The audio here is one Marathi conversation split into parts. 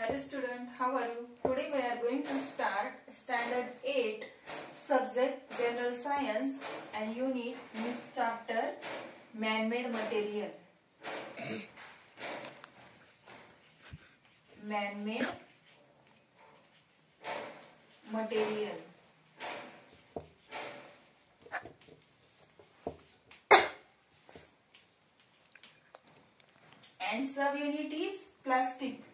Hello student, how are you? Today we are going to start standard 8 subject general science and unit means chapter man-made material. Man-made material. And subunit is plastic.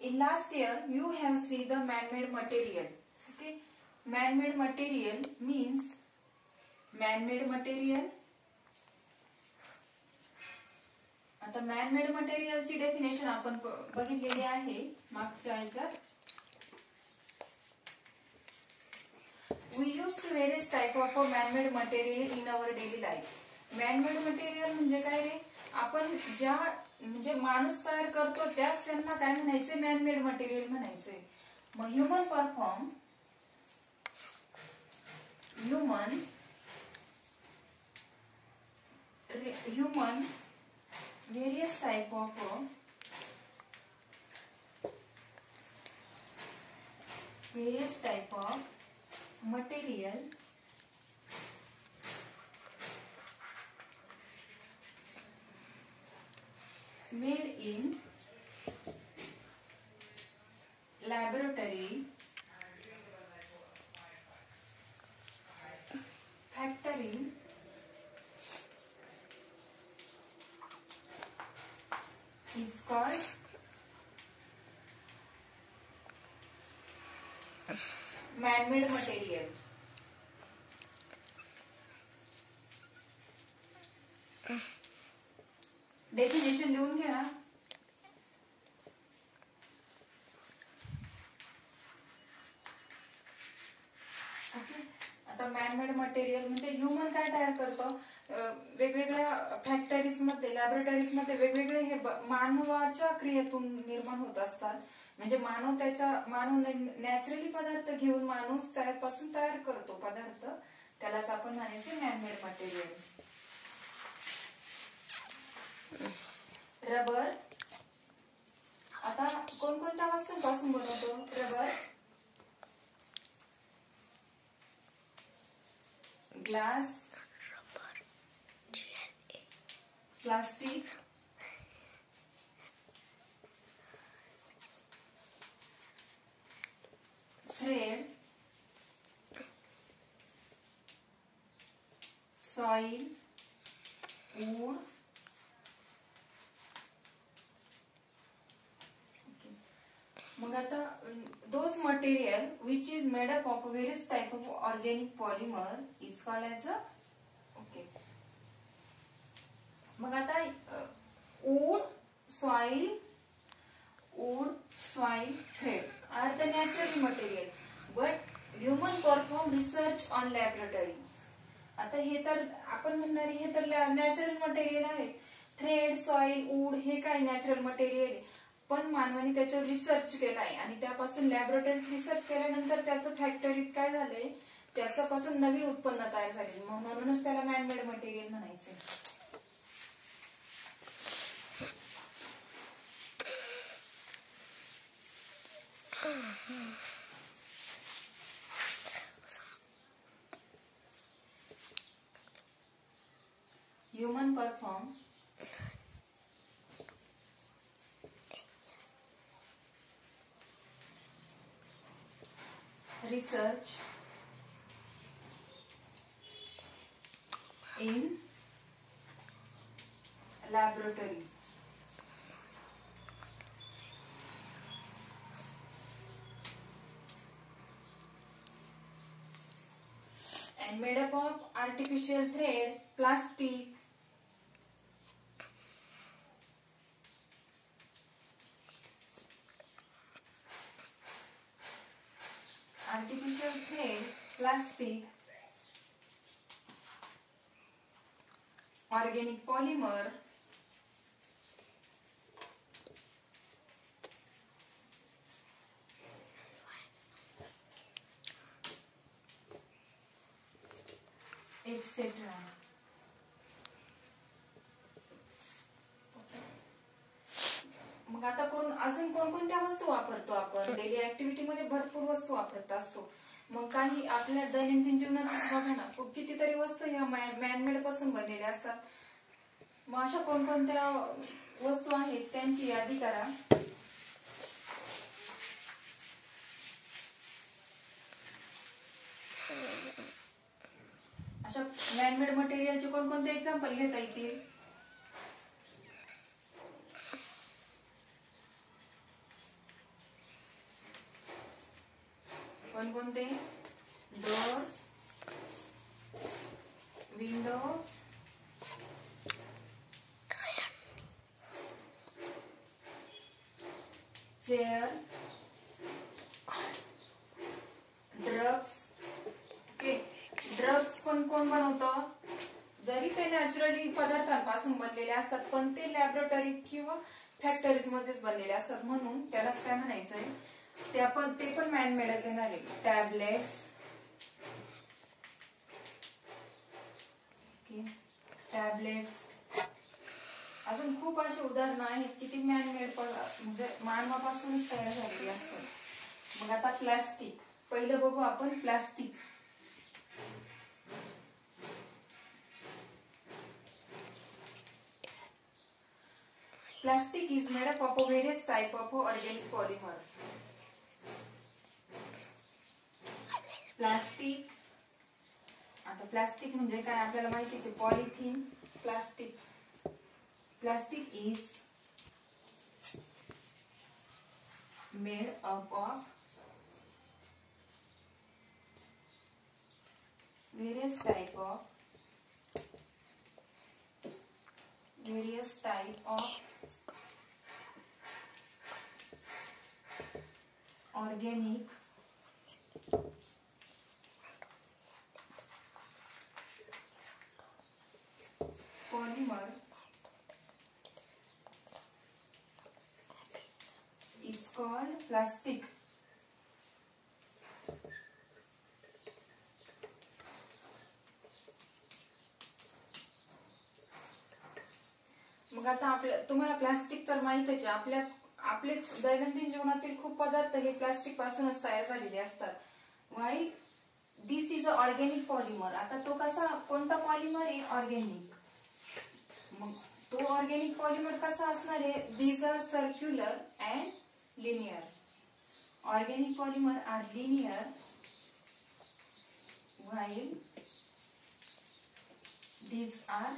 In last year, you have seen the man-made material. Okay, man-made material means man-made material. आता man-made material ची डेफिनेशन आपण बघितलेली आहे मागच्या ह्याच्यात. We use various type of man-made material in our daily life. Man-made material म्हणजे काय रे? आपण ज्या म्हणजे माणूस तयार करतो त्याच त्यांना काय म्हणायचे मॅन-मेड मटेरियल म्हणायचे. मग human various type of material made in laboratory, factory, is called man-made material. Definition लिहून घ्या. ओके, आता मॅन-मेड मटेरियल म्हणजे ह्युमन काय तयार करतो, वेगवेगळ्या फॅक्टरीज मध्ये लॅबोरेटरीज मध्ये वेगवेगळे हे मानवाच्या क्रियेतून निर्माण होत असतात. म्हणजे मानव नॅचरली पदार्थ घेऊन माणूस त्यापासून तयार करतो पदार्थ, त्यालाच आपण म्हणायचे मॅन-मेड मटेरियल. रबर आता कोणकोणत्या वस्तूंपासून बनवतो rubber? Glass, plastic, thread, soil, wood. मग आता those material which is made up of various type of organic polymer is called as a okay. मग आता wood, soil, thread are the natural material, but human perform research on laboratory. आता हे तर आपण म्हणणारी हे तर नॅचरल मटेरियल आहे. थ्रेड, सॉइल, वूड हे काय नॅचरल मटेरियल आहे, पण मानवाने त्याच्यावर रिसर्च केलाय आणि त्यापासून लॅबोरेटरीत रिसर्च केल्यानंतर त्याचं फॅक्टरीत काय झालंय, त्याच्यापासून नवीन उत्पन्न तयार झाले, म्हणूनच त्याला मॅन-मेड मटेरियल म्हणायचे. Human perform research in laboratory. And made up of artificial thread, plastic, organic polymer, etcetera. मग आता अजून कोणकोणत्या वस्तू वापरतो आपण डेली ऍक्टिव्हिटी मध्ये? भरपूर वस्तू वापरत असतो. मग काही आपल्या दैनंदिन जीवनात बघा ना, कितीतरी वस्तू ह्या मॅनमेड पासून बनलेल्या असतात. मग अशा कोणकोणत्या वस्तू आहेत त्यांची यादी करा. अशा मॅनमेड मटेरियलचे कोणकोणते एक्झाम्पल घेता येतील? कोणकोणते? Door, Windows, chair, drugs. Okay, drugs कोण बनवतं? जरी ते नॅचरली पदार्थांपासून बनलेले असतात पण ते लॅबोरेटरी किंवा फॅक्टरीज मध्येच बनलेले असतात, म्हणून त्यालाच काय म्हणायचंय, ते पण मॅनमेडच येणार आहे. टॅबलेट्स, अजून खूप अशी उदाहरणं आहेत की ती मॅनमेड म्हणजे मानवापासूनच तयार झालेली असतात. मग आता प्लास्टिक पहिलं बघू आपण. Plastic Plastic is made up of various type of organic polymer. Plastic, आता प्लास्टिक म्हणजे काय आपल्याला माहितीच आहे. Polythene, plastic. Plastic is made up of various type of organic polymer is called plastic. मग आता तुम्हाला प्लास्टिक तर माहितच आहे. आपले दैनंदिन जीवनातील खूप पदार्थ हे प्लास्टिक पासूनच तयार झालेले असतात. Why this is a organic polymer. आता तो कोणता पॉलिमर आहे? ऑर्गॅनिक. मग तो ऑर्गॅनिक पॉलिमर कसा असणार आहे? These are circular and linear. Organic polymer are linear while these are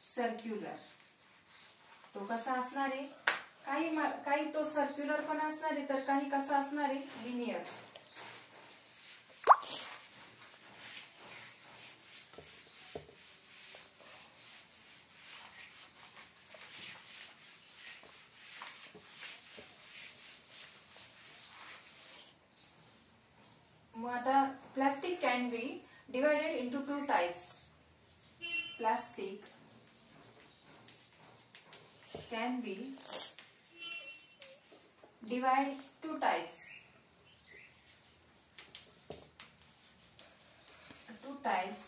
circular. तो कसा असणार आहे? काही तो सर्क्युलर पण असणार आहे तर काही कसा असणार आहे? लिनियर. मग आता plastic can be divided into 2 types. Plastic can be divided 2 types. 2 types.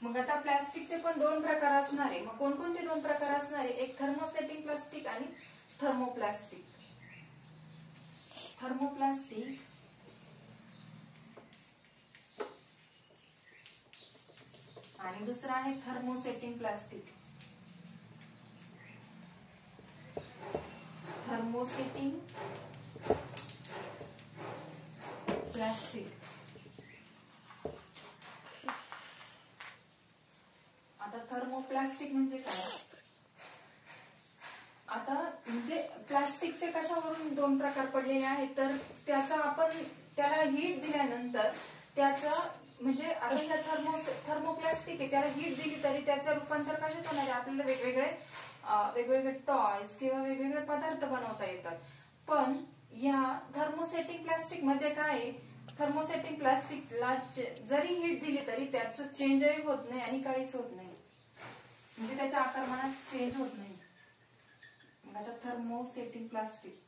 मग आता प्लास्टिकचे पण 2 प्रकार असणार आहे. मग कोणकोणते 2 प्रकार असणार आहे? एक थर्मोसेटिंग प्लास्टिक आणि थर्मोप्लास्टिक. थर्मोप्लास्टिक आणि दुसरा आहे थर्मोसेटिंग प्लास्टिक. Thermosetting plastic. आता थर्मोप्लास्टिक म्हणजे काय? आता म्हणजे प्लास्टिकचे कशावरून 2 प्रकार पडलेले आहेत तर त्याला हीट दिल्यानंतर त्याचा म्हणजे आपल्याला थर्मोप्लास्टिक आहे त्याला हीट दिली तरी त्याचं रूपांतर कशात होणार आहे? आपल्याला वेगवेगळे टॉयज किंवा वेगवेगळे पदार्थ बनवता येतात. पण या थर्मोसेटिंग प्लास्टिक मध्ये काय? थर्मोसेटिंग प्लास्टिकला जरी हीट दिली तरी त्याचं चेंजही होत नाही आणि काहीच होत नाही, म्हणजे त्याच्या आकारमानात चेंज होत नाही. आता thermosetting plastic,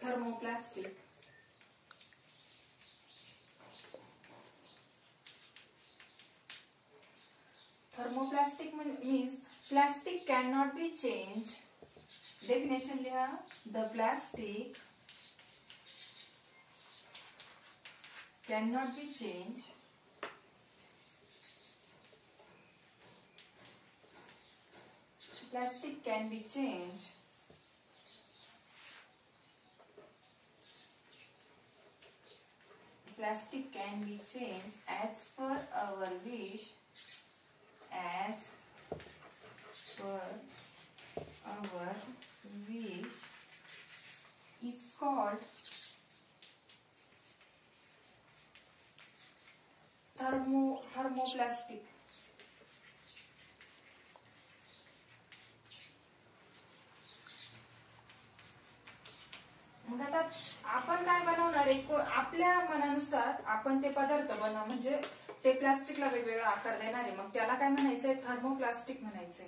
thermoplastic Thermoplastic means plastic cannot be changed. Definition लिहा. The plastic cannot be changed plastic can be changed plastic can be changed as per our wish, as per our wish. It's called thermoplastic. मग आता आपण काय बनवणार आहे, आपल्या मनानुसार आपण ते पदार्थ बनवू, म्हणजे ते प्लास्टिकला वेगवेगळा आकार देणार आहे. मग त्याला काय म्हणायचंय, थर्मोप्लास्टिक म्हणायचंय.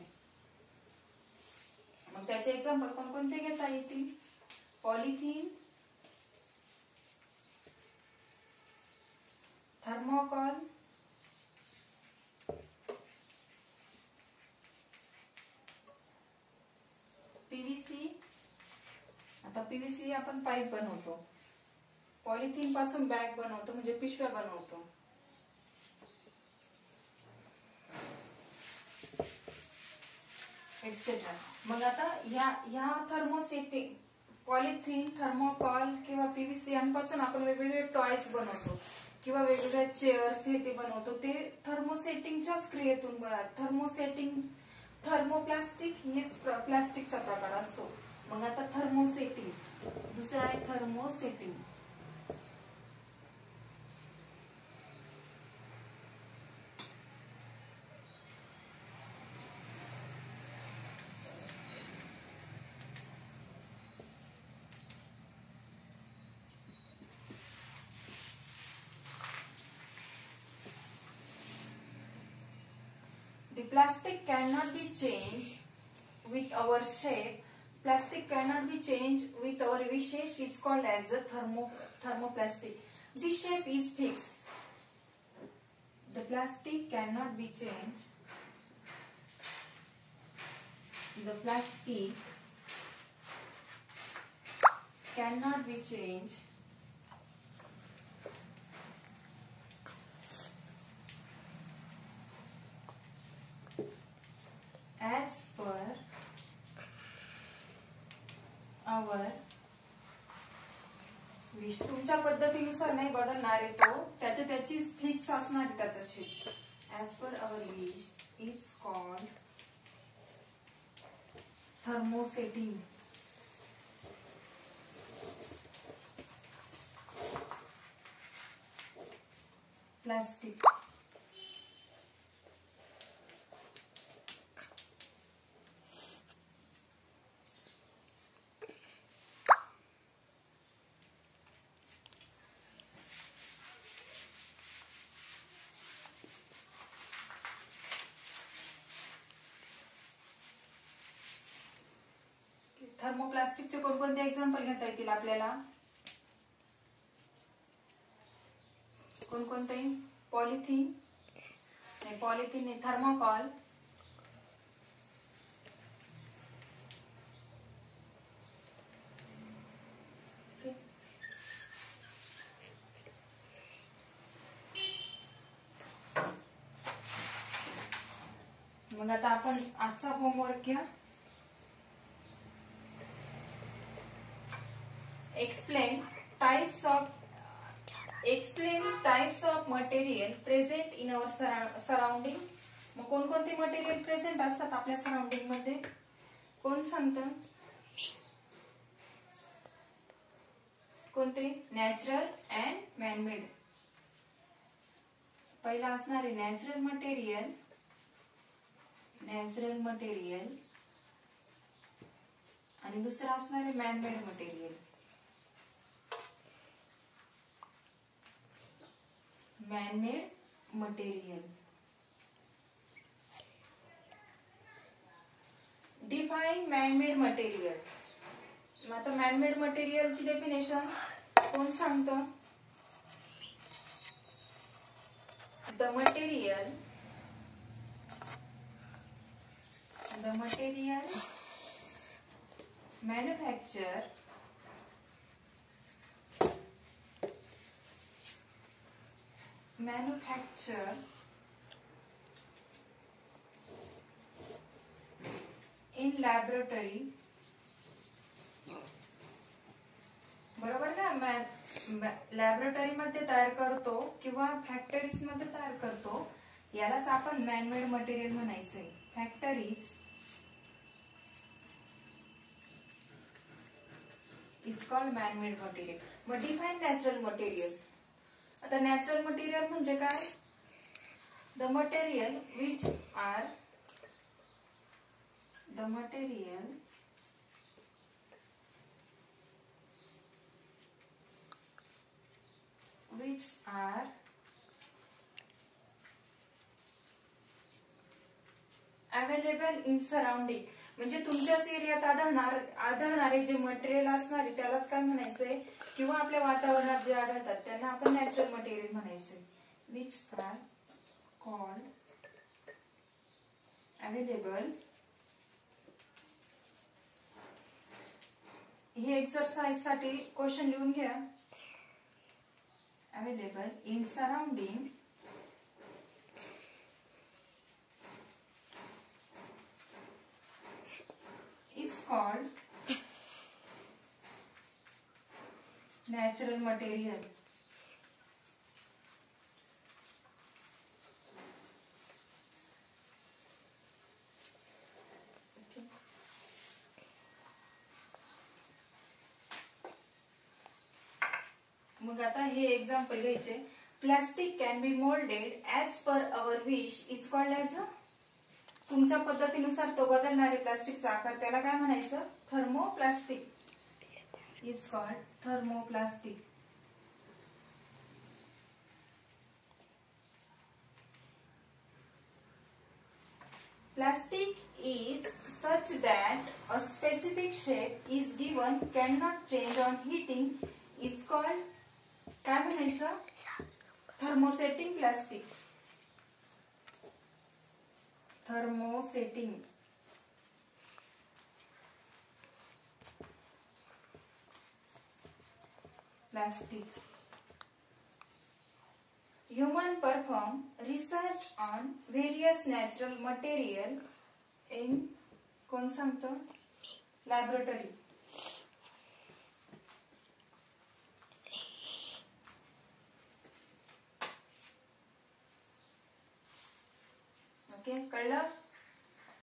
मग त्याचे एक्झाम्पल कोणकोणते घेता येतील, पॉलिथिन, थर्मोकॉल, पीव्हीसी. आता पीव्हीसी आपण पाईप बनवतो, पॉलिथिन पासून बॅग बनवतो म्हणजे पिशव्या बनवतो. एक्सेट्रा. मग आता ह्या थर्मोसेटिंग, पॉलिथिन, थर्मोकॉल किंवा पीव्हीसी यांपासून आपण वेगवेगळे टॉयज बनवतो किंवा वेगवेगळे चेअर्स हे ते बनवतो. ते थर्मोसेटिंगच्याच क्रियेतून. थर्मोसेटिंग, थर्मोप्लास्टिक हेच प्लास्टिकचा प्रकार असतो. मग आता थर्मोसेटिंग, दुसरा आहे thermosetting. The plastic cannot be changed with our shape. Plastic cannot be changed with our wishes. It's called as a thermoplastic. This shape is fixed. The plastic cannot be changed. The plastic cannot be changed as per our wish. तुमच्या पद्धतीनुसार नाही बदलणार आहे तो, त्याची फिक्स असणार आहे त्याचा shape. as per our wish it's called thermosetting. Plastic. थर्मोप्लास्टिकचे कोणकोणते एक्झाम्पल घेता येतील आपल्याला, कोणकोणते, पॉलिथिन नाही, पॉलिथिन नाही, थर्मोकॉल, मग आता आपण आजचा होमवर्क घ्या. Explain types of material present in our surrounding. मग कोणकोणते मटेरियल प्रेझेंट असतात आपल्या सराउंडिंग मध्ये, कोण सांगतं, कोणते, नॅचरल अँड मॅनमेड. पहिला असणार आहे नॅचरल मटेरियल, आणि दुसरा असणार आहे man-made material. Define man-made material. आता मॅनमेड मटेरियलची डेफिनेशन कोण सांगतं, the material the material manufactured in laboratory, बरोबर ना, लॅबोरेटरी मध्ये तयार करतो किंवा फॅक्टरीज मध्ये तयार करतो, यालाच आपण मॅनमेड मटेरियल म्हणायचंय. Factories is called man-made material. मग डिफाईन नॅचरल मटेरियल. आता नॅचरल मटेरियल म्हणजे काय? The material which are available in surrounding. म्हणजे तुमच्याच एरियात आढळणारे जे मटेरियल असणार आहे त्यालाच काय म्हणायचंय, किंवा आपल्या वातावरणात जे आढळतात त्यांना आपण नॅचरल मटेरियल म्हणायचंय. Which are called available. हे एक्सरसाइज साठी क्वेश्चन लिहून घ्या. Available in surrounding is called natural material. मग आता हे एक्झाम्पल घ्यायचे. Plastic can be moulded as per our wish is called as a. तुमच्या पद्धतीनुसार तो बदलणारे प्लास्टिकचा आकार त्याला काय म्हणायचं? Thermoplastic. Is called thermoplastic. Plastic is such that a specific shape is given, cannot change on heating, is called काय म्हणायचं? Thermosetting plastic. Thermosetting plastic. Human perform research on various natural material in कोण सांगतं? लॅबोरेटरी. ओके, कळलं?